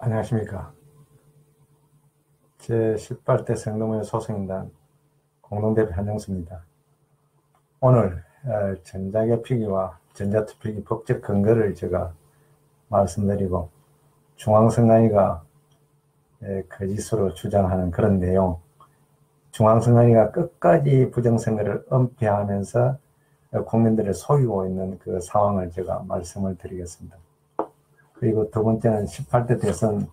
안녕하십니까. 제18대 성노무현 소속인단 공동대표 한영수입니다. 오늘 전자개표기와 전자투표기 법적 근거를 제가 말씀드리고 중앙선관위가 거짓으로 주장하는 그런 내용, 중앙선관위가 끝까지 부정선거를 은폐하면서 국민들을 속이고 있는 그 상황을 제가 말씀을 드리겠습니다. 그리고 두 번째는 18대 대선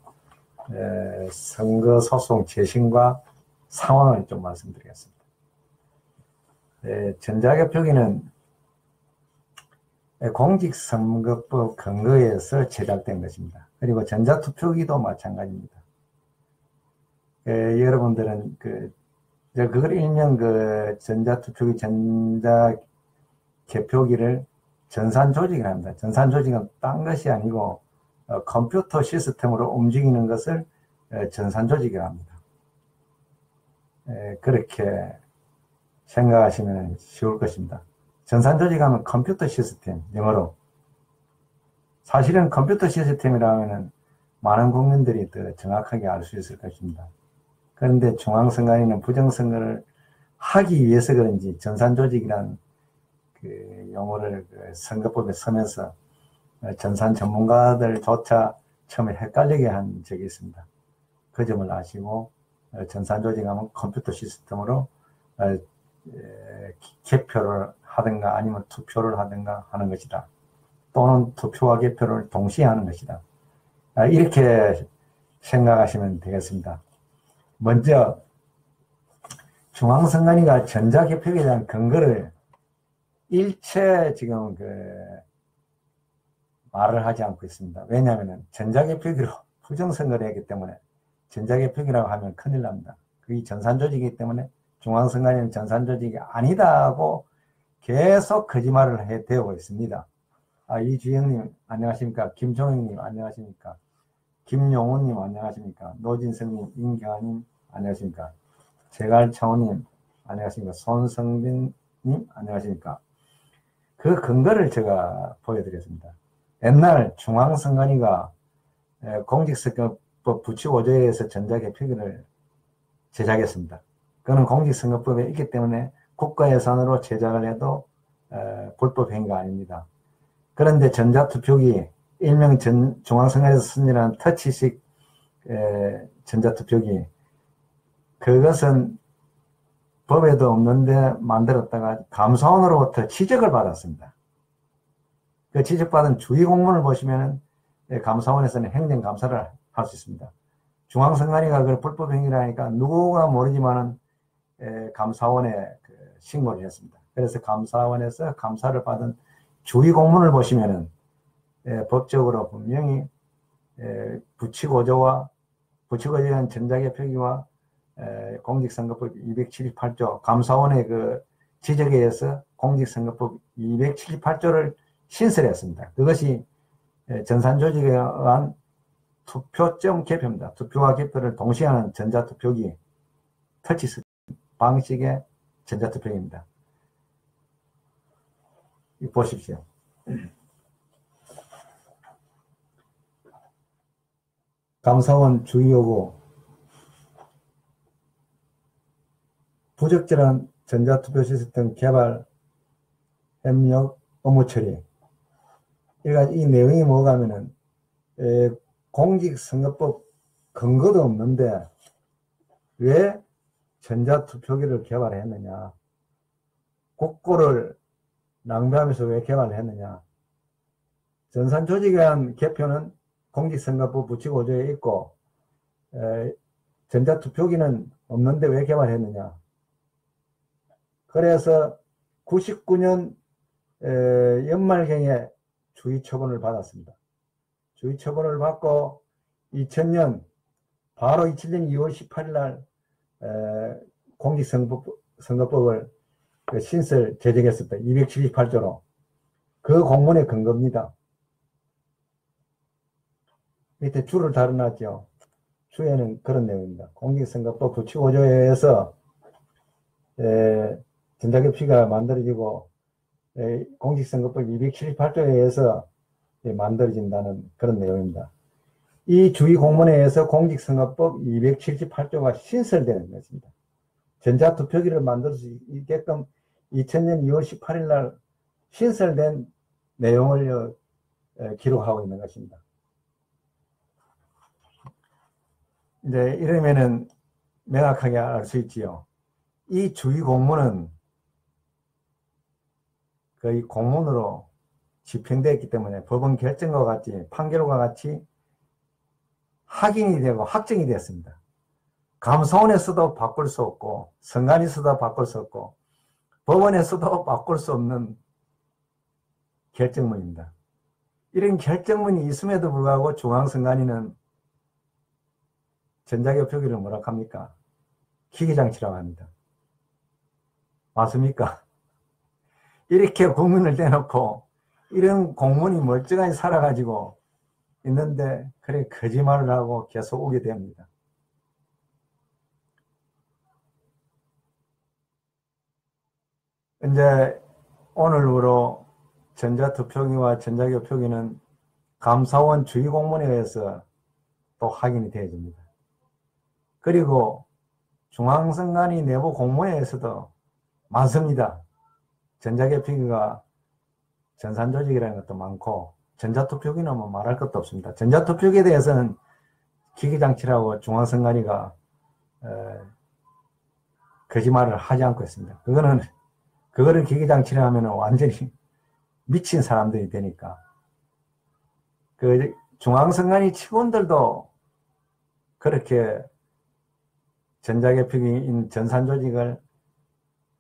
선거소송 재심과 상황을 좀 말씀드리겠습니다. 전자개표기는 공직선거법 근거에서 제작된 것입니다. 그리고 전자투표기도 마찬가지입니다. 여러분들은 그걸 일명 전자투표기, 전자개표기를 전산조직이라 합니다. 전산조직은 딴 것이 아니고 컴퓨터 시스템으로 움직이는 것을 전산조직이라 합니다. 그렇게 생각하시면 쉬울 것입니다. 전산조직하면 컴퓨터 시스템, 영어로. 사실은 컴퓨터 시스템이라 하면 많은 국민들이 더 정확하게 알 수 있을 것입니다. 그런데 중앙선관위는 부정선거를 하기 위해서 그런지 전산조직이라는 그 용어를 선거법에 쓰면서 전산 전문가들조차 처음에 헷갈리게 한 적이 있습니다. 그 점을 아시고 전산조직하면 컴퓨터 시스템으로 개표를 하든가 아니면 투표를 하든가 하는 것이다. 또는 투표와 개표를 동시에 하는 것이다. 이렇게 생각하시면 되겠습니다. 먼저 중앙선관위가 전자개표기에 대한 근거를 일체 지금 말을 하지 않고 있습니다. 왜냐하면 전자개표기로 부정선거를 했기 때문에 전자개표기라고 하면 큰일 납니다. 그게 전산조직이기 때문에 중앙선관위는 전산조직이 아니다고 계속 거짓말을 해대고 있습니다. 이주영님 안녕하십니까? 김종영님 안녕하십니까? 김용훈님 안녕하십니까? 노진성님, 임경아님 안녕하십니까? 제갈창호님 안녕하십니까? 손성빈님 안녕하십니까? 그 근거를 제가 보여드렸습니다. 옛날 중앙선관위가 공직선거법 부칙5조에서 전자개표기를 제작했습니다. 그거는 공직선거법에 있기 때문에 국가예산으로 제작을 해도 불법 행위가 아닙니다. 그런데 전자투표기, 일명 중앙선관위에서 승인한 터치식 전자투표기, 그것은 법에도 없는데 만들었다가 감사원으로부터 지적을 받았습니다. 그 지적받은 주의 공문을 보시면 감사원에서는 행정감사를 할 수 있습니다. 중앙선관위가 그걸 불법 행위를 하니까 누구가 모르지만은 감사원에 신고를 했습니다. 그래서 감사원에서 감사를 받은 주의 공문을 보시면은 법적으로 분명히 부칙5조와 부칙5조에 대한 전자개표기와 공직선거법 278조 감사원의 그 지적에 의해서 공직선거법 278조를 신설했습니다. 그것이 전산조직에 의한 투표점 개표입니다. 투표와 개표를 동시에 하는 전자투표기 터치 방식의 전자투표기입니다. 보십시오. 감사원 주의요구 부적절한 전자투표 시스템 개발, 협력, 업무 처리. 그러니까 이 내용이 뭐가 하면은, 공직선거법 근거도 없는데, 왜 전자투표기를 개발했느냐. 국고를 낭비하면서 왜 개발을 했느냐. 전산조직에 대한 개표는 공직선거법 부칙5조에 있고, 전자투표기는 없는데 왜 개발했느냐. 그래서 99년 연말경에 주의처분을 받았습니다. 주의처분을 받고 2000년 바로 2000년 2월 18일 날 공직선거법을 신설 제정했습니다. 278조로. 그 공문의 근거입니다. 밑에 줄을 달아놨죠. 주에는 그런 내용입니다. 공직선거법 부칙5조에 의해서 전자개표기가 만들어지고 공직선거법 278조에 의해서 만들어진다는 그런 내용입니다. 이 주의공문회에서 공직선거법 278조가 신설되는 것입니다. 전자투표기를 만들 수 있게끔 2000년 2월 18일 날 신설된 내용을 기록하고 있는 것입니다. 이제 이러면은 명확하게 알 수 있지요. 이 주의공문은 거의 공문으로 집행되었기 때문에 법원 결정과 같이 판결과 같이 확인이 되고 확정이 되었습니다. 감사원에서도 바꿀 수 없고 선관위에서도 바꿀 수 없고 법원에서도 바꿀 수 없는 결정문입니다. 이런 결정문이 있음에도 불구하고 중앙선관위는 전자개표기를 뭐라 합니까? 기계장치라고 합니다. 맞습니까? 이렇게 국민을 대놓고 이런 공문이 멀쩡하게 살아가지고 있는데 그래 거짓말을 하고 계속 오게 됩니다. 이제 오늘부로 전자투표기와 전자개표기는 감사원 주의공문에 의해서 또 확인이 되어집니다. 그리고 중앙선관위 내부 공문에서도 많습니다. 전자개표기가 전산조직이라는 것도 많고 전자투표기는 뭐 말할 것도 없습니다. 전자투표기에 대해서는 기계장치라고 중앙선관위가 거짓말을 하지 않고 있습니다. 그거를 기계장치를 하면 완전히 미친 사람들이 되니까. 그 중앙선관위 직원들도 그렇게 전자개표기인 전산조직을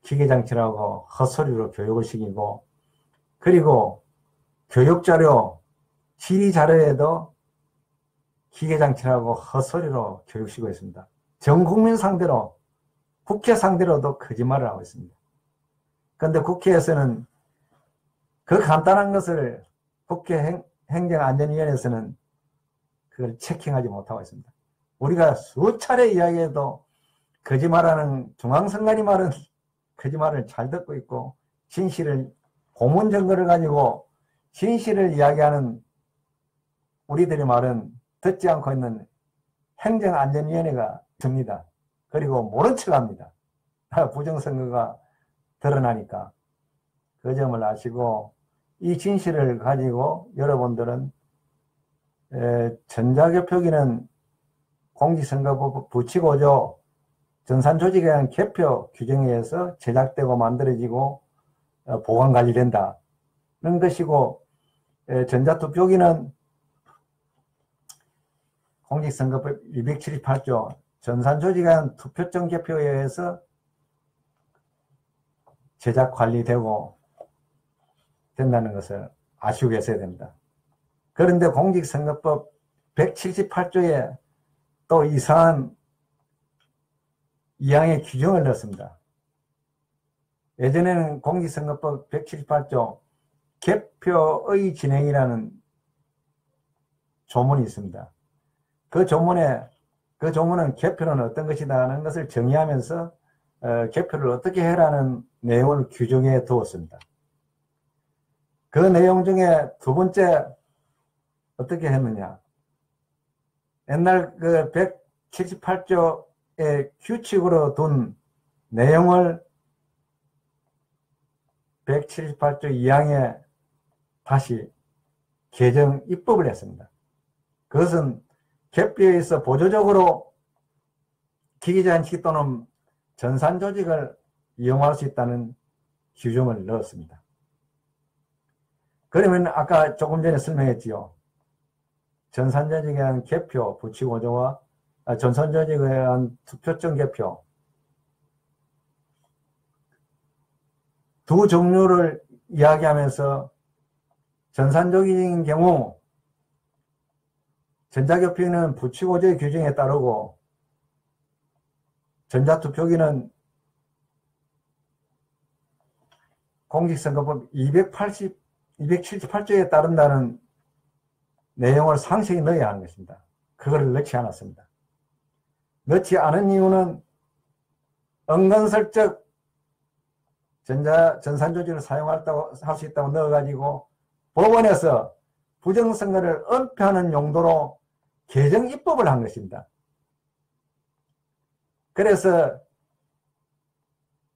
기계장치라고 헛소리로 교육을 시키고, 그리고 교육자료, 질의자료에도 기계장치라고 헛소리로 교육시키고 있습니다. 전 국민 상대로, 국회 상대로도 거짓말을 하고 있습니다. 그런데 국회에서는 그 간단한 것을 국회 행정안전위원회에서는 그걸 체킹하지 못하고 있습니다. 우리가 수차례 이야기해도 거짓말하는 중앙선관위 말은 거짓말을 잘 듣고 있고 진실을 고문 증거를 가지고 진실을 이야기하는 우리들의 말은 듣지 않고 있는 행정안전위원회가 있습니다. 그리고 모른 척합니다. 부정선거가 드러나니까. 그 점을 아시고 이 진실을 가지고 여러분들은 전자개표기는 공직선거법 부치고조 전산조직에 대한 개표 규정에 의해서 제작되고 만들어지고 보관관리된다는 것이고, 전자투표기는 공직선거법 278조 전산조직에 대한 투표점 개표에 의해서 제작 관리되고 된다는 것을 아시고 계셔야 됩니다. 그런데 공직선거법 178조에 또 이상한 이항의 규정을 넣었습니다. 예전에는 공직선거법 178조 개표의 진행이라는 조문이 있습니다. 그 조문은 개표는 어떤 것이다 하는 것을 정의하면서 개표를 어떻게 해라는 내용을 규정해 두었습니다. 그 내용 중에 두 번째 어떻게 했느냐. 옛날 그 178조의 규칙으로 둔 내용을 178조 2항에 다시 개정 입법을 했습니다. 그것은 개표에 있어 보조적으로 기계장치 또는 전산조직을 이용할 수 있다는 규정을 넣었습니다. 그러면 아까 조금 전에 설명했지요. 전산조직에 대한 개표, 부치고조와 전산조직에 대한 투표점 개표 두 종류를 이야기하면서 전산조직인 경우 전자개표기는 부치고조의 규정에 따르고 전자투표기는 공직선거법 278조에 따른다는 내용을 상세히 넣어야 하는 것입니다. 그걸 넣지 않았습니다. 넣지 않은 이유는 은근슬쩍 전산조직을 할 수 있다고 넣어가지고 법원에서 부정선거를 은폐하는 용도로 개정 입법을 한 것입니다. 그래서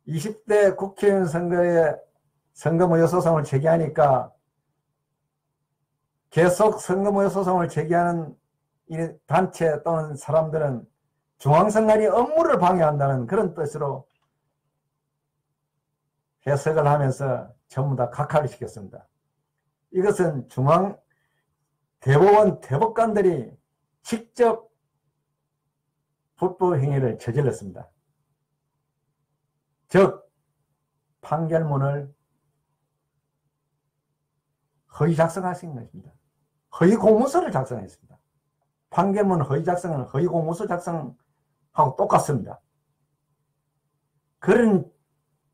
20대 국회의원 선거에 선거무효 소송을 제기하니까 계속 선거무효 소송을 제기하는 이 단체 또는 사람들은 중앙선관위 업무를 방해한다는 그런 뜻으로 해석을 하면서 전부 다 각하를 시켰습니다. 이것은 대법원 대법관들이 직접 불법 행위를 저질렀습니다. 즉 판결문을 허위 작성하신 것입니다. 허위 공문서를 작성했습니다. 판결문 허위 작성은 허위 공문서 작성하고 똑같습니다. 그런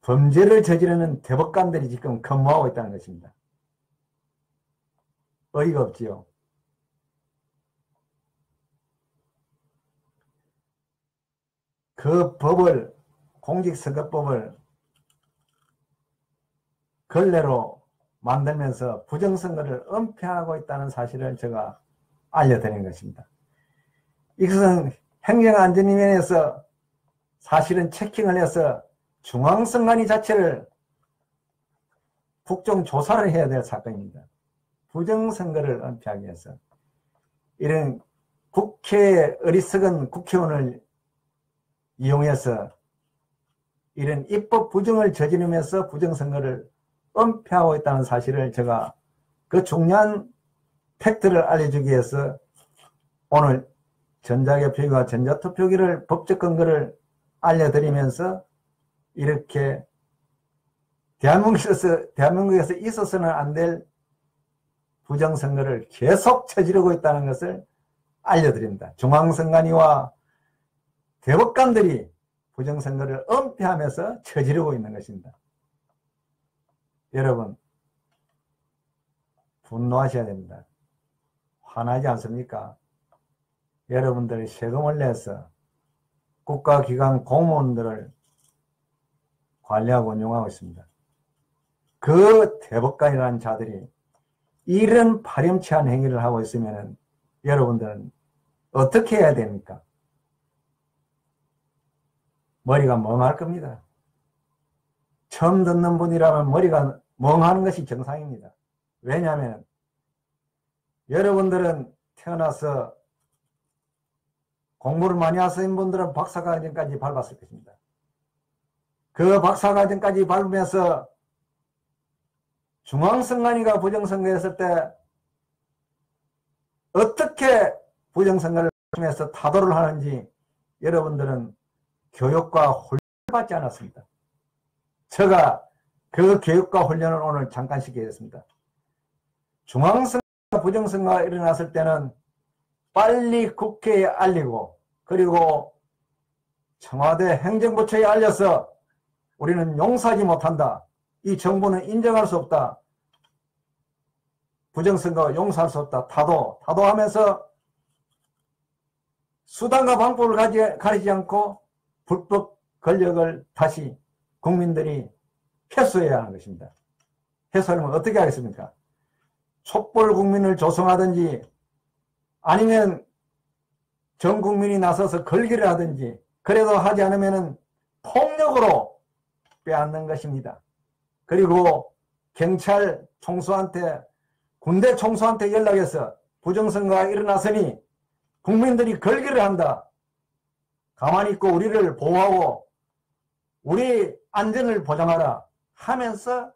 범죄를 저지르는 대법관들이 지금 근무하고 있다는 것입니다. 어이가 없지요. 그 법을, 공직선거법을 걸레로 만들면서 부정선거를 은폐하고 있다는 사실을 제가 알려드린 것입니다. 이것은 행정안전위원회에서 사실은 체킹을 해서 중앙선관위 자체를 국정조사를 해야 될 사건입니다. 부정선거를 은폐하기 위해서 이런 국회의 어리석은 국회의원을 이용해서 이런 입법 부정을 저지르면서 부정선거를 은폐하고 있다는 사실을 제가 그 중요한 팩트를 알려주기 위해서 오늘 전자개표기와 전자투표기를 법적 근거를 알려드리면서 이렇게 대한민국에서 있어서는 안 될 부정선거를 계속 저지르고 있다는 것을 알려드립니다. 중앙선관위와 대법관들이 부정선거를 은폐하면서 저지르고 있는 것입니다. 여러분 분노하셔야 됩니다. 화나지 않습니까? 여러분들이 세금을 내서 국가기관 공무원들을 관리하고 운영하고 있습니다. 그 대법관이라는 자들이 이런 파렴치한 행위를 하고 있으면 여러분들은 어떻게 해야 됩니까? 머리가 멍할 겁니다. 처음 듣는 분이라면 머리가 멍하는 것이 정상입니다. 왜냐하면 여러분들은 태어나서 공부를 많이 하신 분들은 박사과정까지 밟았을 것입니다. 그 박사과정까지 밟으면서 중앙선관위가 부정선거했을 때 어떻게 부정선거를 통해서 타도를 하는지 여러분들은 교육과 훈련을 받지 않았습니다. 제가 그 교육과 훈련을 오늘 잠깐 시키겠습니다. 중앙선거와 부정선거가 일어났을 때는 빨리 국회에 알리고 그리고 청와대 행정부처에 알려서 우리는 용서하지 못한다. 이 정부는 인정할 수 없다. 부정선거 용서할 수 없다. 타도하면서 수단과 방법을 가리지 않고 불법 권력을 다시 국민들이 회수해야 하는 것입니다. 회수하려면 어떻게 하겠습니까? 촛불 국민을 조성하든지 아니면 전 국민이 나서서 걸기를 하든지 그래도 하지 않으면 폭력으로 빼앗는 것입니다. 그리고 경찰 총수한테 군대 총수한테 연락해서 부정선거가 일어났으니 국민들이 걸기를 한다. 가만히 있고 우리를 보호하고 우리 안전을 보장하라 하면서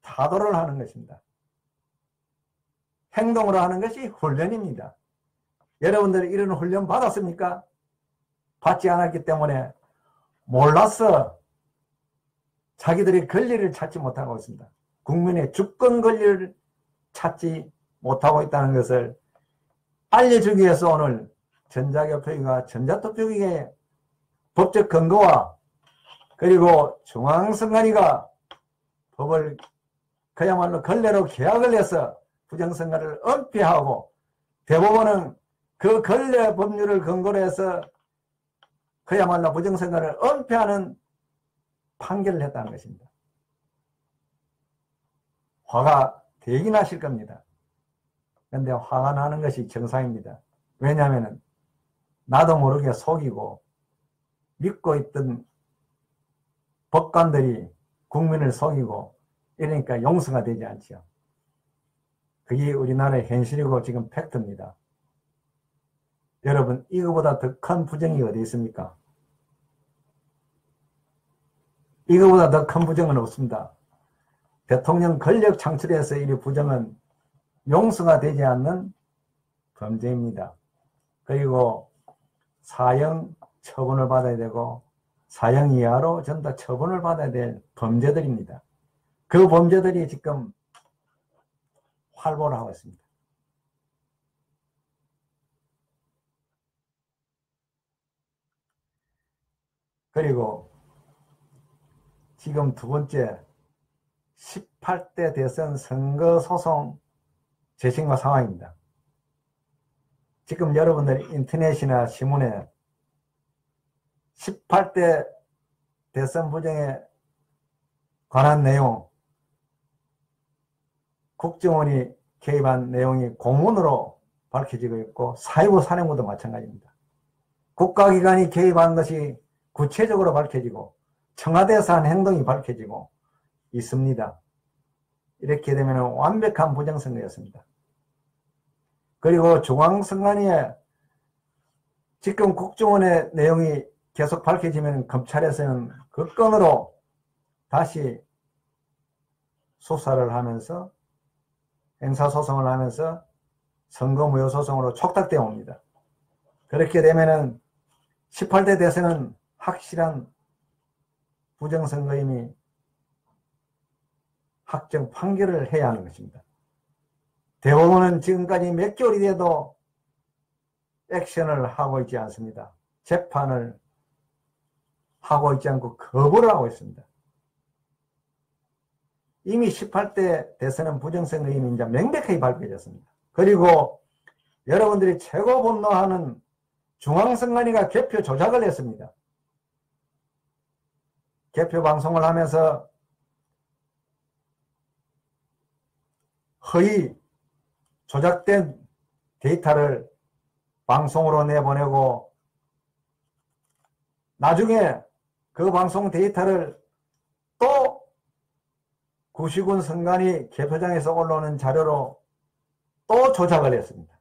타도를 하는 것입니다. 행동으로 하는 것이 훈련입니다. 여러분들이 이런 훈련 받았습니까? 받지 않았기 때문에 몰라서 자기들이 권리를 찾지 못하고 있습니다. 국민의 주권 권리를 찾지 못하고 있다는 것을 알려주기 위해서 오늘 전자개표기와 전자투표기의 법적 근거와 그리고 중앙선관위가 법을 그야말로 걸레로 계약을 해서 부정선거를 은폐하고 대법원은 그 근래 법률을 근거로 해서 그야말로 부정선거를 은폐하는 판결을 했다는 것입니다. 화가 되긴 하실 겁니다. 근데 화가 나는 것이 정상입니다. 왜냐하면 나도 모르게 속이고 믿고 있던 법관들이 국민을 속이고 이러니까 용서가 되지 않죠. 그게 우리나라의 현실이고 지금 팩트입니다. 여러분, 이거보다 더 큰 부정이 어디 있습니까? 이거보다 더 큰 부정은 없습니다. 대통령 권력 창출에서 이 부정은 용서가 되지 않는 범죄입니다. 그리고 사형 처분을 받아야 되고 사형 이하로 전부 다 처분을 받아야 될 범죄들입니다. 그 범죄들이 지금 활보를 하고 있습니다. 그리고 지금 두 번째 18대 대선 선거소송 재신고 상황입니다. 지금 여러분들 인터넷이나 신문에 18대 대선 부정에 관한 내용, 국정원이 개입한 내용이 공문으로 밝혀지고 있고 4.19 사령부도 마찬가지입니다. 국가기관이 개입한 것이 구체적으로 밝혀지고 청와대에서 한 행동이 밝혀지고 있습니다. 이렇게 되면 완벽한 부정선거였습니다. 그리고 중앙선관위에 지금 국정원의 내용이 계속 밝혀지면 검찰에서는 그 건으로 다시 수사를 하면서 행사소송을 하면서 선거무효소송으로 촉탁되어 옵니다. 그렇게 되면은 18대 대선은 확실한 부정선거임이 확정 판결을 해야 하는 것입니다. 대법원은 지금까지 몇 개월이 돼도 액션을 하고 있지 않습니다. 재판을 하고 있지 않고 거부를 하고 있습니다. 이미 18대 대선은 부정선거임이 이제 명백하게 밝혀졌습니다. 그리고 여러분들이 최고 분노하는 중앙선관위가 개표 조작을 했습니다. 개표 방송을 하면서 허위 조작된 데이터를 방송으로 내보내고 나중에 그 방송 데이터를 또 구시군 선관위 개표장에서 올라오는 자료로 또 조작을 했습니다.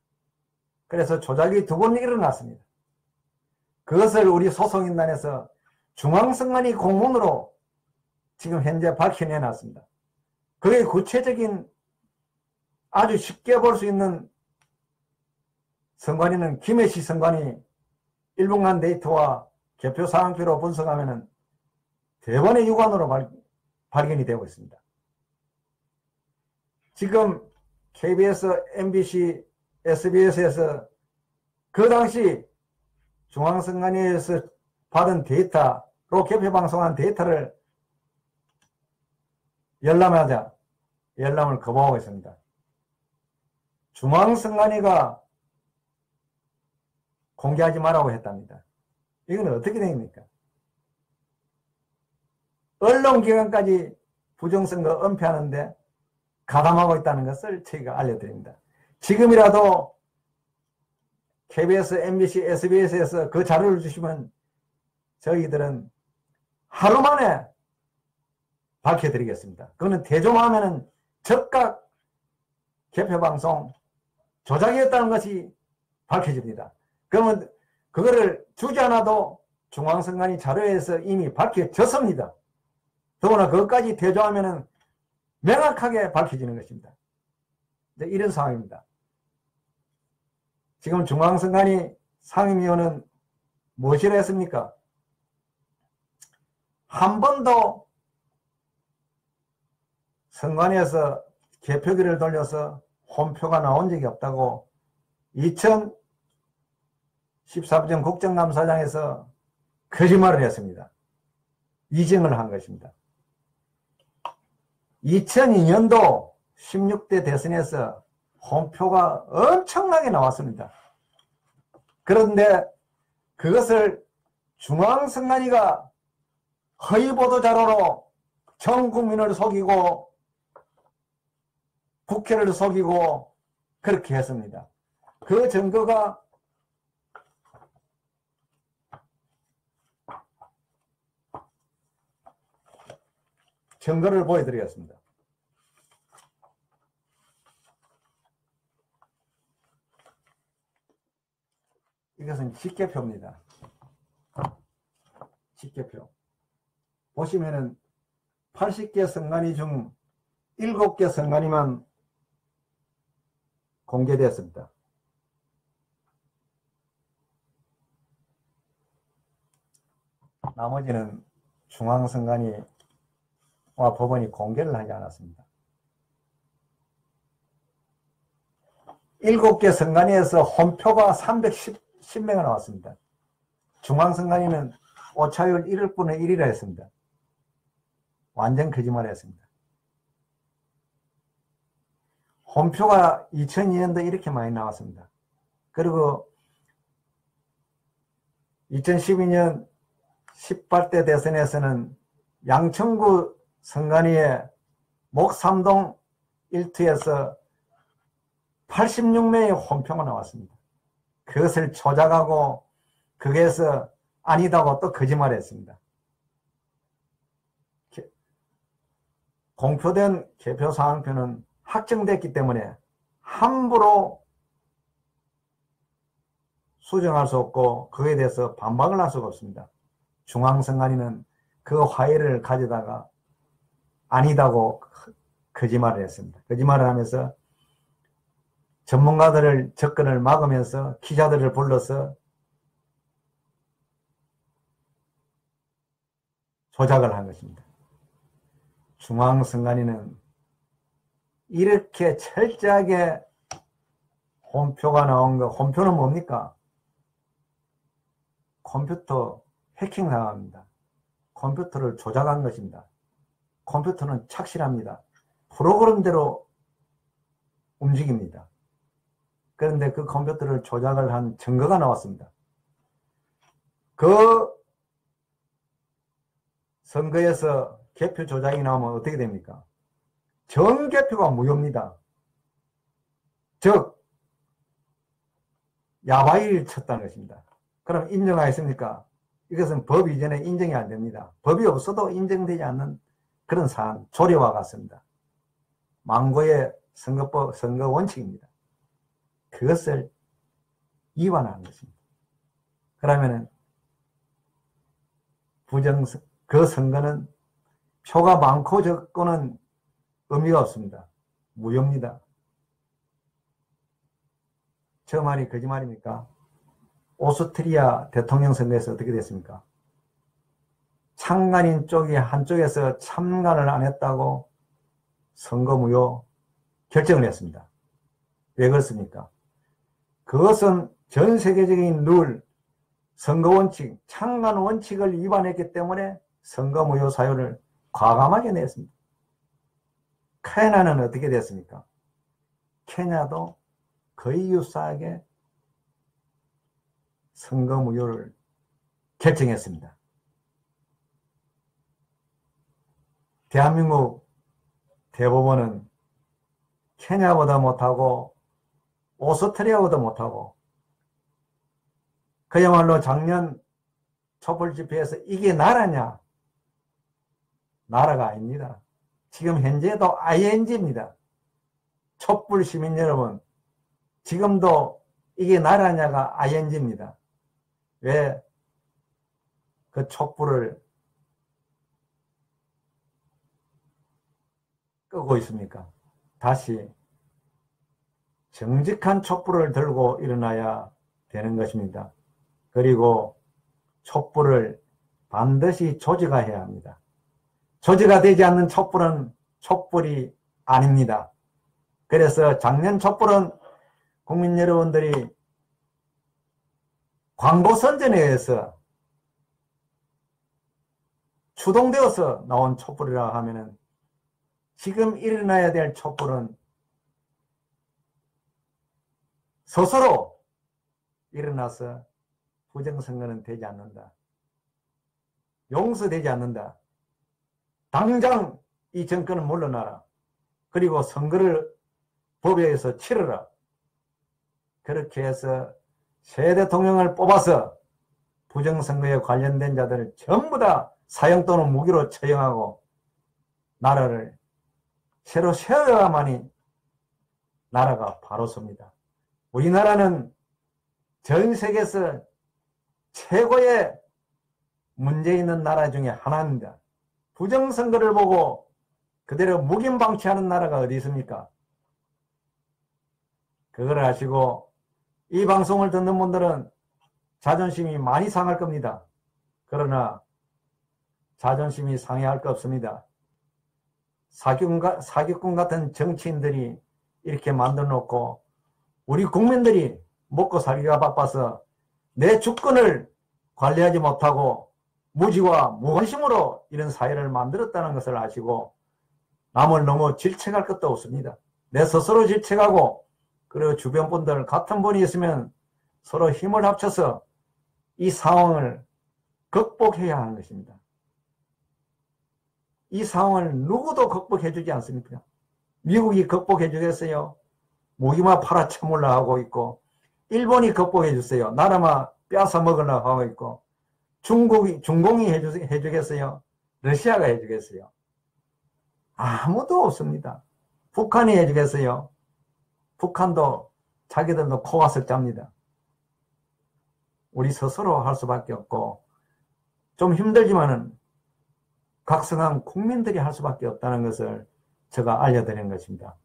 그래서 조작이 두 번 일어났습니다. 그것을 우리 소송인단에서 중앙선관위 공문으로 지금 현재 밝혀내놨습니다. 그게 구체적인 아주 쉽게 볼 수 있는 선관위는 김해시 선관위 1분간 데이터와 개표 상황표로 분석하면 대번의 유관으로 발견이 되고 있습니다. 지금 KBS, MBC, SBS에서 그 당시 중앙선관위에서 받은 데이터로 개표 방송한 데이터를 열람하자 열람을 거부하고 있습니다. 중앙선관위가 공개하지 말라고 했답니다. 이건 어떻게 됩니까? 언론기관까지 부정선거 은폐하는데 가담하고 있다는 것을 저희가 알려드립니다. 지금이라도 KBS, MBC, SBS에서 그 자료를 주시면 저희들은 하루 만에 밝혀드리겠습니다. 그거는 대조하면은 즉각 개표방송 조작이었다는 것이 밝혀집니다. 그러면 그거를 주지 않아도 중앙선관위 자료에서 이미 밝혀졌습니다. 더구나 그것까지 대조하면은 명확하게 밝혀지는 것입니다. 이런 상황입니다. 지금 중앙선관위 상임위원은 무엇이라 했습니까? 한 번도 선관위에서 개표기를 돌려서 홈표가 나온 적이 없다고 2014년 국정감사장에서 거짓말을 했습니다. 이정을 한 것입니다. 2002년도 16대 대선에서 홈표가 엄청나게 나왔습니다. 그런데 그것을 중앙선관위가 허위보도자료로 전 국민을 속이고 국회를 속이고 그렇게 했습니다. 그 증거가 증거를 보여드리겠습니다. 이것은 직계표입니다. 직계표. 보시면은 80개 성간이 중 7개 성간이만 공개되었습니다. 나머지는 중앙성간이와 법원이 공개를 하지 않았습니다. 7개 성간이에서 혼표가 310명이 나왔습니다. 중앙성간이는 오차율 1분의 1이라 했습니다. 완전 거짓말을 했습니다. 혼표가 2002년도 이렇게 많이 나왔습니다. 그리고 2012년 18대 대선에서는 양천구 성간이의 목삼동 일투에서 86명의 혼표가 나왔습니다. 그것을 조작하고 거기에서 아니다고 또 거짓말을 했습니다. 공표된 개표 상황표는 확정됐기 때문에 함부로 수정할 수 없고 거기에 대해서 반박을 할 수가 없습니다. 중앙선관위는 그 화해를 가져다가 아니다고 거짓말을 했습니다. 거짓말을 하면서 전문가들을 접근을 막으면서 기자들을 불러서 조작을 한 것입니다. 중앙선관위는 이렇게 철저하게 혼표가 나온 거, 혼표는 뭡니까? 컴퓨터 해킹 상황입니다. 컴퓨터를 조작한 것입니다. 컴퓨터는 착실합니다. 프로그램대로 움직입니다. 그런데 그 컴퓨터를 조작을 한 증거가 나왔습니다. 그 선거에서 개표 조작이 나오면 어떻게 됩니까? 전 개표가 무효입니다. 즉 야바이를 쳤다는 것입니다. 그럼 인정하겠습니까? 이것은 법 이전에 인정이 안 됩니다. 법이 없어도 인정되지 않는 그런 사안, 조례와 같습니다. 망고의 선거법, 선거 원칙입니다. 그것을 위반하는 것입니다. 그러면은 그 선거는 표가 많고 적고는 의미가 없습니다. 무효입니다. 저 말이 거짓말입니까? 오스트리아 대통령 선거에서 어떻게 됐습니까? 참관인 쪽이 한쪽에서 참관을 안 했다고 선거 무효 결정을 했습니다. 왜 그렇습니까? 그것은 전 세계적인 룰, 선거 원칙, 참관 원칙을 위반했기 때문에 선거 무효 사유를 과감하게 냈습니다. 케냐는 어떻게 됐습니까? 케냐도 거의 유사하게 선거 무효를 결정했습니다. 대한민국 대법원은 케냐보다 못하고 오스트리아보다 못하고 그야말로 작년 촛불 집회에서 이게 나라냐? 나라가 아닙니다. 지금 현재도 ING입니다. 촛불 시민 여러분, 지금도 이게 나라냐가 ING입니다. 왜 그 촛불을 끄고 있습니까? 다시 정직한 촛불을 들고 일어나야 되는 것입니다. 그리고 촛불을 반드시 조직화해야 합니다. 조직화되지 않는 촛불은 촛불이 아닙니다. 그래서 작년 촛불은 국민 여러분들이 광고 선전에 의해서 추동되어서 나온 촛불이라 하면은 지금 일어나야 될 촛불은 스스로 일어나서 부정선거는 되지 않는다. 용서되지 않는다. 당장 이 정권은 물러나라. 그리고 선거를 법에 의해서 치러라. 그렇게 해서 새 대통령을 뽑아서 부정선거에 관련된 자들을 전부 다 사형 또는 무기로 처형하고 나라를 새로 세워야만이 나라가 바로 섭니다. 우리나라는 전 세계에서 최고의 문제 있는 나라 중에 하나입니다. 부정선거를 보고 그대로 묵인방치하는 나라가 어디 있습니까? 그걸 아시고 이 방송을 듣는 분들은 자존심이 많이 상할 겁니다. 그러나 자존심이 상해할 거 없습니다. 사기꾼 같은 정치인들이 이렇게 만들어 놓고 우리 국민들이 먹고 살기가 바빠서 내 주권을 관리하지 못하고 무지와 무관심으로 이런 사회를 만들었다는 것을 아시고 남을 너무 질책할 것도 없습니다. 내 스스로 질책하고 그리고 주변 분들 같은 분이 있으면 서로 힘을 합쳐서 이 상황을 극복해야 하는 것입니다. 이 상황을 누구도 극복해 주지 않습니까? 미국이 극복해 주겠어요? 무기만 팔아쳐물라 하고 있고, 일본이 극복해 주세요. 나라만 뺏어 먹으려고 하고 있고, 중공이 해주겠어요? 러시아가 해주겠어요? 아무도 없습니다. 북한이 해주겠어요? 북한도 자기들도 코가 짭니다. 우리 스스로 할 수밖에 없고, 좀 힘들지만은 각성한 국민들이 할 수밖에 없다는 것을 제가 알려드리는 것입니다.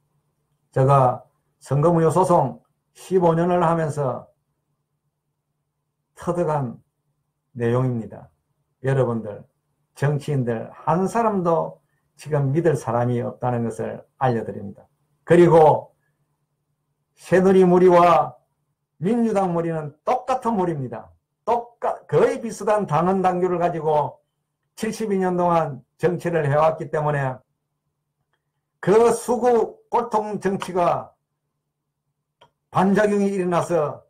제가 선거무효 소송 15년을 하면서 터득한 내용입니다. 여러분들, 정치인들 한 사람도 지금 믿을 사람이 없다는 것을 알려드립니다. 그리고 새누리무리와 민주당 무리는 똑같은 무리입니다. 거의 비슷한 당헌 당규를 가지고 72년 동안 정치를 해왔기 때문에 그 수구 꼴통 정치가 반작용이 일어나서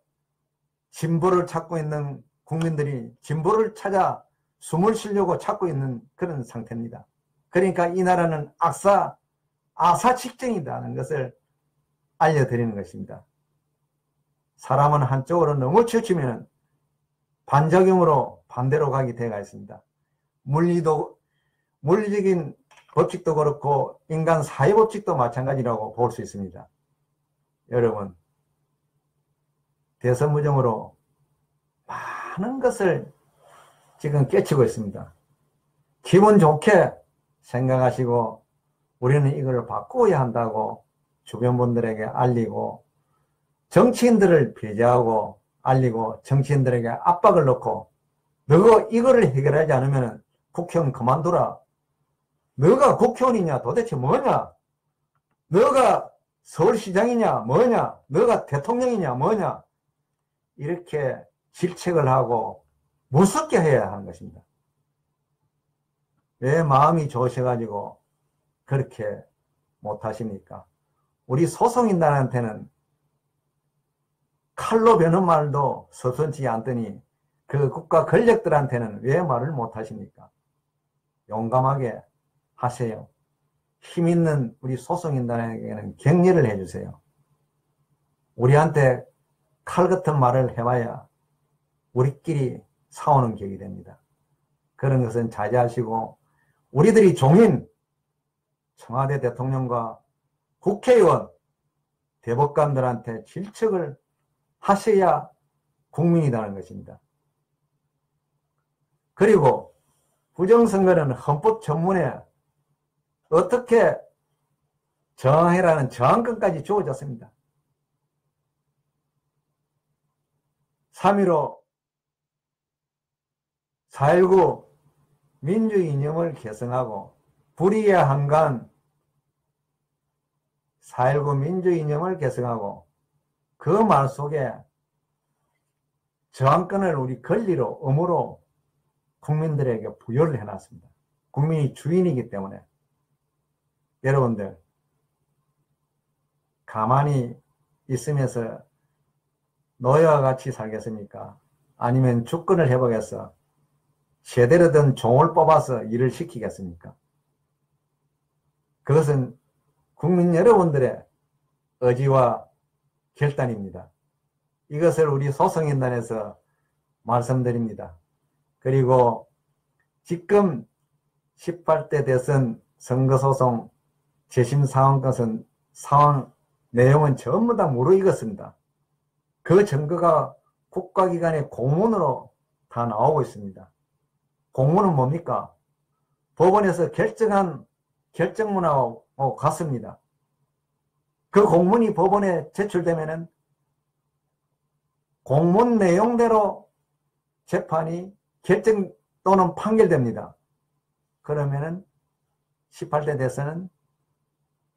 진보를 찾고 있는 국민들이 진보를 찾아 숨을 쉬려고 찾고 있는 그런 상태입니다. 그러니까 이 나라는 아사직전이라는 것을 알려드리는 것입니다. 사람은 한쪽으로 너무 치우치면 반작용으로 반대로 가게 되어 있습니다. 물리적인 법칙도 그렇고 인간 사회법칙도 마찬가지라고 볼 수 있습니다. 여러분, 대선무정으로 많은 것을 지금 깨치고 있습니다. 기분 좋게 생각하시고 우리는 이걸 바꿔야 한다고 주변 분들에게 알리고 정치인들을 배제하고 알리고 정치인들에게 압박을 넣고 너가 이거를 해결하지 않으면 국회의원 그만두라. 너가 국회의원이냐 도대체 뭐냐? 너가 서울시장이냐 뭐냐? 너가 대통령이냐 뭐냐? 이렇게 질책을 하고 무섭게 해야 하는 것입니다. 왜 마음이 좋으셔가지고 그렇게 못하십니까? 우리 소송인단한테는 칼로 베는 말도 서슴지 않더니 그 국가 권력들한테는 왜 말을 못하십니까? 용감하게 하세요. 힘있는 우리 소송인단에게는 격려를 해주세요. 우리한테 칼 같은 말을 해봐야 우리끼리 싸우는 격이 됩니다. 그런 것은 자제하시고 우리들이 종인 청와대 대통령과 국회의원, 대법관들한테 질책을 하셔야 국민이라는 것입니다. 그리고 부정선거는 헌법 전문에 어떻게 정해라는 정한권까지 주어졌습니다. 3.15, 4.19 민주주의 이념을 개성하고 불의의 한간 4.19 민주주의 이념을 개성하고 그 말 속에 저항권을 우리 권리로 의무로 국민들에게 부여를 해놨습니다. 국민이 주인이기 때문에 여러분들 가만히 있으면서 노예와 같이 살겠습니까? 아니면 주권을 해보겠어? 제대로 된 종을 뽑아서 일을 시키겠습니까? 그것은 국민 여러분들의 의지와 결단입니다. 이것을 우리 소송인단에서 말씀드립니다. 그리고 지금 18대 대선 선거소송 재심 상황 것은 상황 내용은 전부 다 무르익었습니다. 그 증거가 국가기관의 공문으로 다 나오고 있습니다. 공문은 뭡니까? 법원에서 결정한 결정문하고 같습니다. 그 공문이 법원에 제출되면은 공문 내용대로 재판이 결정 또는 판결됩니다. 그러면은 18대 대선은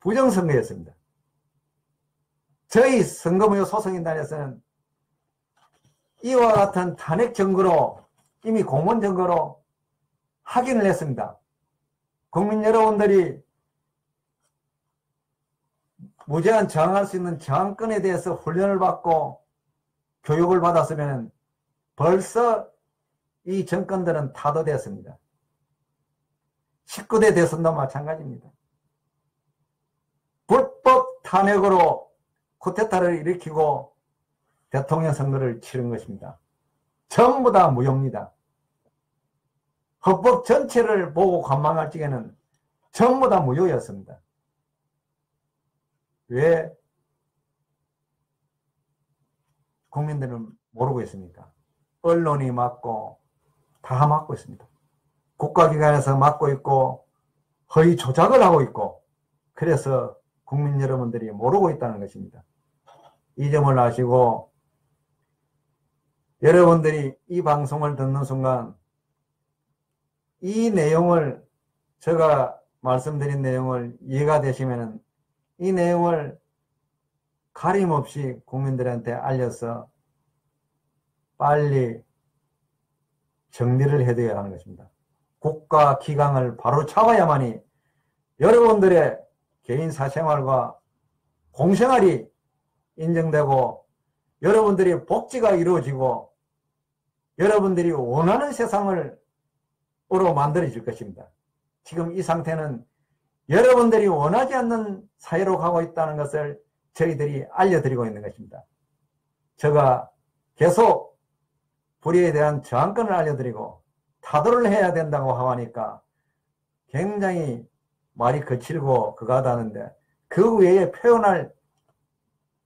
부정선거였습니다. 저희 선거무효 소송인단에서는 이와 같은 탄핵 증거로 이미 공문 증거로 확인을 했습니다. 국민 여러분들이 무제한 저항할 수 있는 저항권에 대해서 훈련을 받고 교육을 받았으면 벌써 이 정권들은 타도되었습니다. 19대 대선도 마찬가지입니다. 불법 탄핵으로 쿠데타를 일으키고 대통령 선거를 치른 것입니다. 전부 다 무효입니다. 헌법 전체를 보고 관망할 적에는 전부 다 무효였습니다. 왜 국민들은 모르고 있습니까? 언론이 막고 다 막고 있습니다. 국가기관에서 막고 있고 허위 조작을 하고 있고 그래서 국민 여러분들이 모르고 있다는 것입니다. 이 점을 아시고 여러분들이 이 방송을 듣는 순간 이 내용을 제가 말씀드린 내용을 이해가 되시면 이 내용을 가림없이 국민들한테 알려서 빨리 정리를 해둬야 하는 것입니다. 국가 기강을 바로 잡아야만이 여러분들의 개인 사생활과 공생활이 인정되고 여러분들이 복지가 이루어지고 여러분들이 원하는 세상으로 만들어질 것입니다. 지금 이 상태는 여러분들이 원하지 않는 사회로 가고 있다는 것을 저희들이 알려드리고 있는 것입니다. 제가 계속 불의에 대한 저항권을 알려드리고 타도를 해야 된다고 하니까 굉장히 말이 거칠고 그가다는데 그 외에 표현할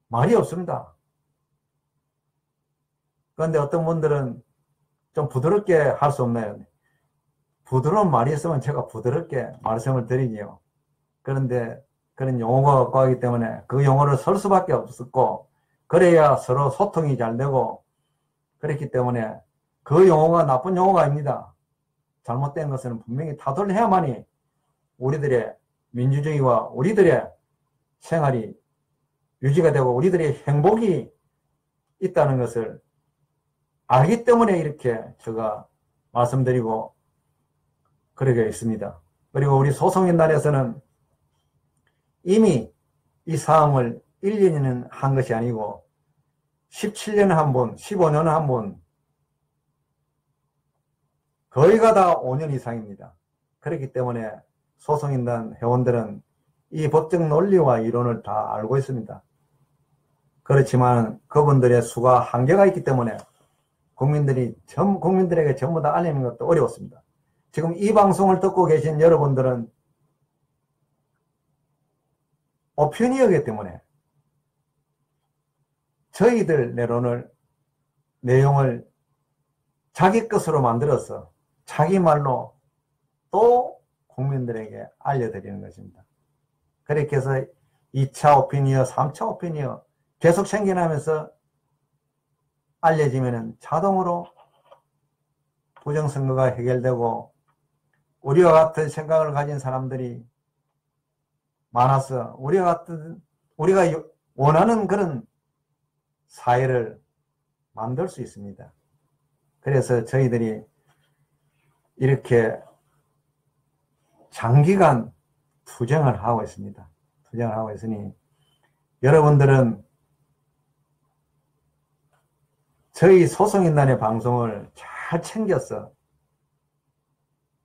말이 없습니다. 그런데 어떤 분들은 좀 부드럽게 할 수 없나요? 부드러운 말이 있으면 제가 부드럽게 말씀을 드리지요. 그런데 그런 용어가 없고 하기 때문에 그 용어를 쓸 수밖에 없었고 그래야 서로 소통이 잘 되고 그렇기 때문에 그 용어가 나쁜 용어가 아닙니다. 잘못된 것은 분명히 타도를 해야만이 우리들의 민주주의와 우리들의 생활이 유지가 되고 우리들의 행복이 있다는 것을 알기 때문에 이렇게 제가 말씀드리고 그러게 있습니다. 그리고 우리 소송인단에서는 이미 이 사항을 1, 2년은 한 것이 아니고 17년에 한 번, 15년에 한 번, 거의가 다 5년 이상입니다. 그렇기 때문에 소송인단 회원들은 이 법적 논리와 이론을 다 알고 있습니다. 그렇지만 그분들의 수가 한계가 있기 때문에 국민들에게 전부 다 알리는 것도 어려웠습니다. 지금 이 방송을 듣고 계신 여러분들은 오피니언이기 때문에 저희들 내용을 자기 것으로 만들어서 자기 말로 또 국민들에게 알려드리는 것입니다. 그렇게 해서 2차 오피니언, 3차 오피니언 계속 생겨나면서 알려지면 자동으로 부정선거가 해결되고 우리와 같은 생각을 가진 사람들이 많아서 우리가 원하는 그런 사회를 만들 수 있습니다. 그래서 저희들이 이렇게 장기간 투쟁을 하고 있습니다. 투쟁을 하고 있으니 여러분들은 저희 소송인단의 방송을 잘 챙겨서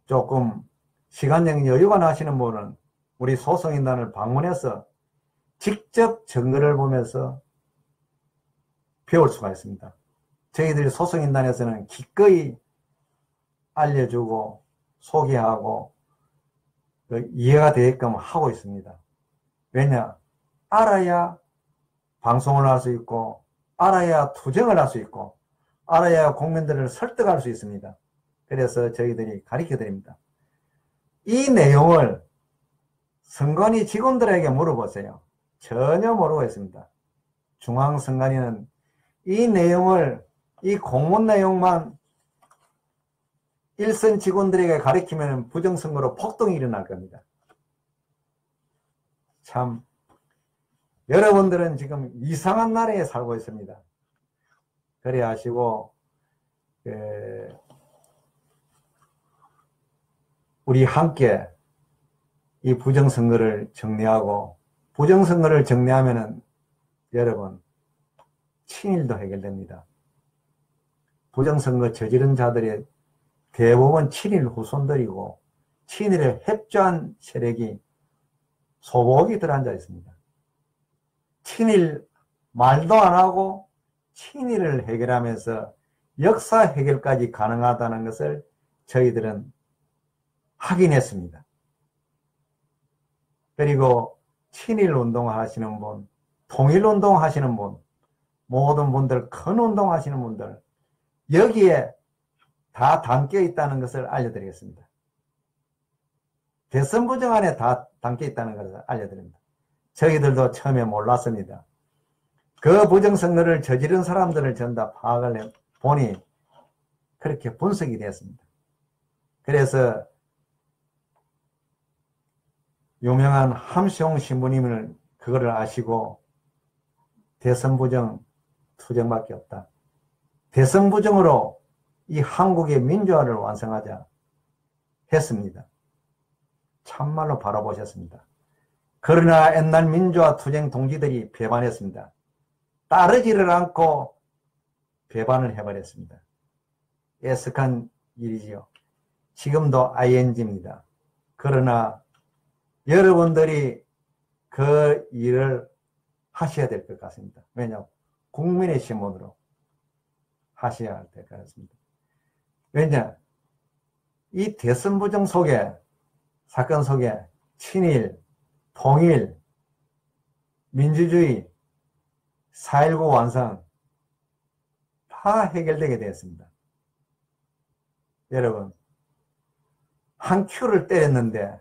조금 시간적 여유가 나시는 분은 우리 소송인단을 방문해서 직접 증거를 보면서 배울 수가 있습니다. 저희들이 소송인단에서는 기꺼이 알려주고 소개하고 이해가 되게끔 하고 있습니다. 왜냐? 알아야 방송을 할 수 있고 알아야 투쟁을 할 수 있고 알아야 국민들을 설득할 수 있습니다. 그래서 저희들이 가르쳐 드립니다. 이 내용을 선관위 직원들에게 물어보세요. 전혀 모르고 있습니다. 중앙선관위는 이 내용을, 이 공문 내용만 일선 직원들에게 가르치면 부정선거로 폭동이 일어날 겁니다. 참, 여러분들은 지금 이상한 나라에 살고 있습니다. 그래 하시고, 우리 함께 이 부정선거를 정리하고, 부정선거를 정리하면은 여러분, 친일도 해결됩니다. 부정선거 저지른 자들의 대부분 친일 후손들이고, 친일에 협조한 세력이 소복이 들어앉아 있습니다. 친일 말도 안 하고 친일을 해결하면서 역사 해결까지 가능하다는 것을 저희들은 확인했습니다. 그리고 친일 운동 하시는 분, 통일 운동 하시는 분, 모든 분들, 큰 운동 하시는 분들, 여기에 다 담겨 있다는 것을 알려드리겠습니다. 대선 부정 안에 다 담겨 있다는 것을 알려드립니다. 저희들도 처음에 몰랐습니다. 그 부정선거를 저지른 사람들을 전부 파악을 보니 그렇게 분석이 되었습니다. 그래서 유명한 함시홍 신부님을 그거를 아시고 대선 부정 투쟁밖에 없다. 대선 부정으로 이 한국의 민주화를 완성하자 했습니다. 참말로 바라보셨습니다. 그러나 옛날 민주화 투쟁 동지들이 배반했습니다. 따르지를 않고 배반을 해버렸습니다. 애석한 일이지요. 지금도 ING입니다. 그러나 여러분들이 그 일을 하셔야 될 것 같습니다. 왜냐하면 국민의 신분으로 하셔야 할 것 같습니다. 왜냐? 이 대선 부정 속에, 사건 속에 친일, 통일, 민주주의, 4.19 완성 다 해결되게 되었습니다. 여러분, 한 큐를 때렸는데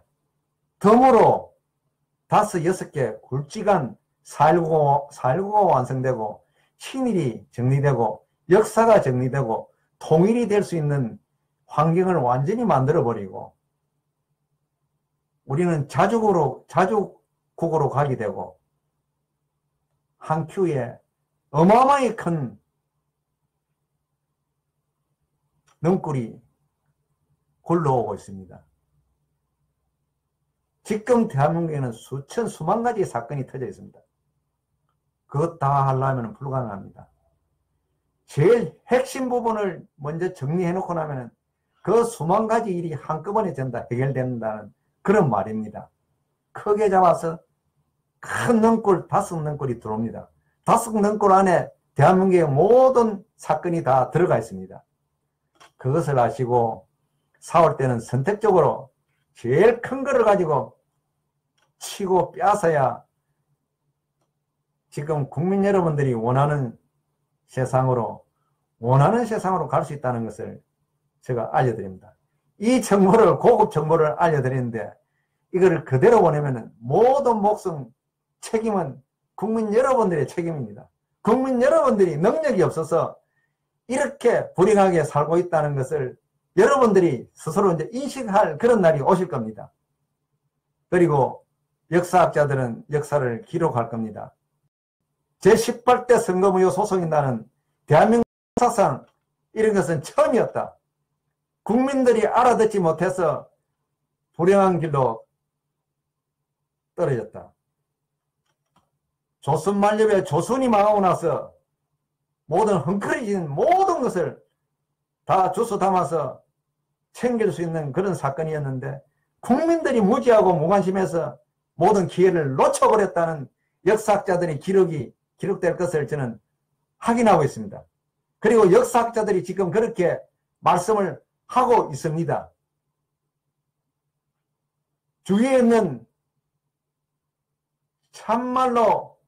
덤으로 5, 6개 굵직한 4.19가 완성되고 친일이 정리되고 역사가 정리되고 통일이 될 수 있는 환경을 완전히 만들어버리고 우리는 자주국으로 가게 되고 한 큐에 어마어마하게 큰 능굴이 굴러오고 있습니다. 지금 대한민국에는 수만 가지 사건이 터져 있습니다. 그것 다 하려면 불가능합니다. 제일 핵심 부분을 먼저 정리해 놓고 나면 그 수만 가지 일이 한꺼번에 전부 다 해결된다는 그런 말입니다. 크게 잡아서 큰 능굴, 5능굴이 들어옵니다. 5능굴 안에 대한민국의 모든 사건이 다 들어가 있습니다. 그것을 아시고 싸울 때는 선택적으로 제일 큰 거를 가지고 치고 빼앗아야 지금 국민 여러분들이 원하는 세상으로 갈 수 있다는 것을 제가 알려드립니다. 이 정보를, 고급 정보를 알려드리는데 이거를 그대로 보내면 모든 목숨 책임은 국민 여러분들의 책임입니다. 국민 여러분들이 능력이 없어서 이렇게 불행하게 살고 있다는 것을 여러분들이 스스로 이제 인식할 그런 날이 오실 겁니다. 그리고 역사학자들은 역사를 기록할 겁니다. 제18대 선거무효 소송인단은 대한민국 역사상 이런 것은 처음이었다. 국민들이 알아듣지 못해서 불행한 길로 떨어졌다. 조선 만렵에 조선이 망하고 나서 모든 헝클어진 모든 것을 다 주워 담아서 챙길 수 있는 그런 사건이었는데 국민들이 무지하고 무관심해서 모든 기회를 놓쳐버렸다는 역사학자들의 기록될 것을 저는 확인하고 있습니다. 그리고 역사학자들이 지금 그렇게 말씀을 하고 있습니다. 주위에 있는 참말로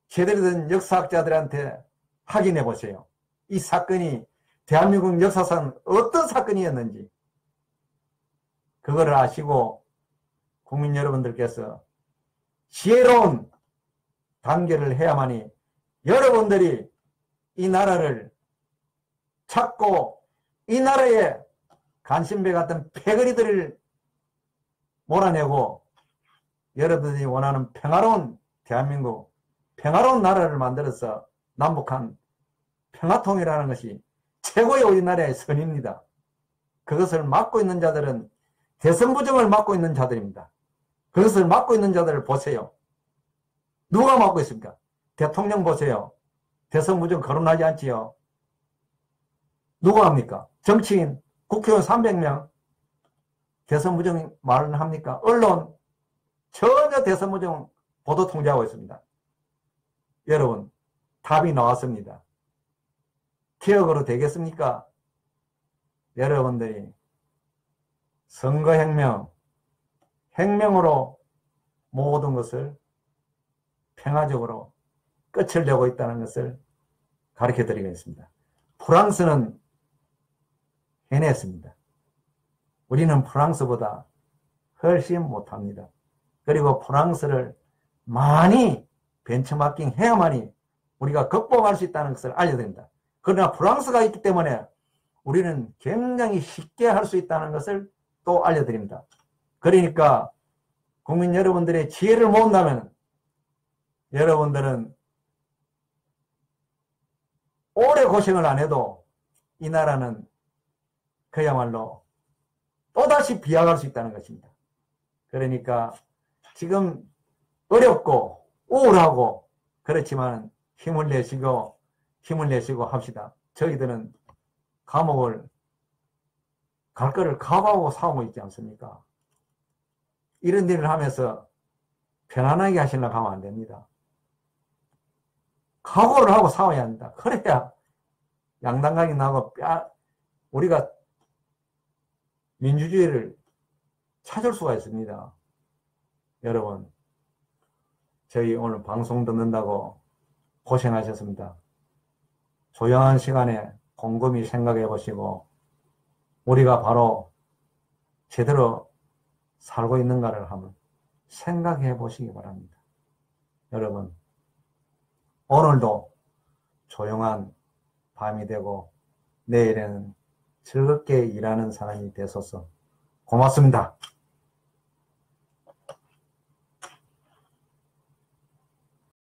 제대로 된 역사학자들한테 확인해 보세요. 이 사건이 대한민국 역사상 어떤 사건이었는지 그거를 아시고 국민 여러분들께서 지혜로운 단계를 해야만이 여러분들이 이 나라를 찾고 이 나라에 간신배 같은 패거리들을 몰아내고 여러분들이 원하는 평화로운 대한민국, 평화로운 나라를 만들어서 남북한 평화통일하는 것이 최고의 우리나라의 선입니다. 그것을 막고 있는 자들은 대선부정을 막고 있는 자들입니다. 그것을 막고 있는 자들을 보세요. 누가 막고 있습니까? 대통령 보세요. 대선부정 거론하지 않지요. 누가 합니까? 정치인, 국회의원 300명 대선부정 말은 합니까? 언론 전혀 대선부정 보도 통제하고 있습니다. 여러분 답이 나왔습니다. 개혁으로 되겠습니까? 여러분들이 선거혁명, 혁명으로 모든 것을 평화적으로 끝을 내고 있다는 것을 가르쳐 드리겠습니다. 프랑스는 해냈습니다. 우리는 프랑스보다 훨씬 못합니다. 그리고 프랑스를 많이 벤처마킹 해야만이 우리가 극복할 수 있다는 것을 알려드립니다. 그러나 프랑스가 있기 때문에 우리는 굉장히 쉽게 할 수 있다는 것을 또 알려드립니다. 그러니까 국민 여러분들의 지혜를 모은다면 여러분들은 오래 고생을 안 해도 이 나라는 그야말로 또다시 비약할 수 있다는 것입니다. 그러니까 지금 어렵고 우울하고 그렇지만 힘을 내시고 합시다. 저희들은 감옥을 갈 거를 각오하고 싸우고 있지 않습니까? 이런 일을 하면서 편안하게 하시려고 하면 안 됩니다. 각오를 하고 싸워야 합니다. 그래야 양당각이 나고 우리가 민주주의를 찾을 수가 있습니다. 여러분, 저희 오늘 방송 듣는다고 고생하셨습니다. 조용한 시간에 곰곰이 생각해 보시고 우리가 바로 제대로 살고 있는가를 한번 생각해 보시기 바랍니다. 여러분, 오늘도 조용한 밤이 되고 내일에는 즐겁게 일하는 사람이 되소서. 고맙습니다.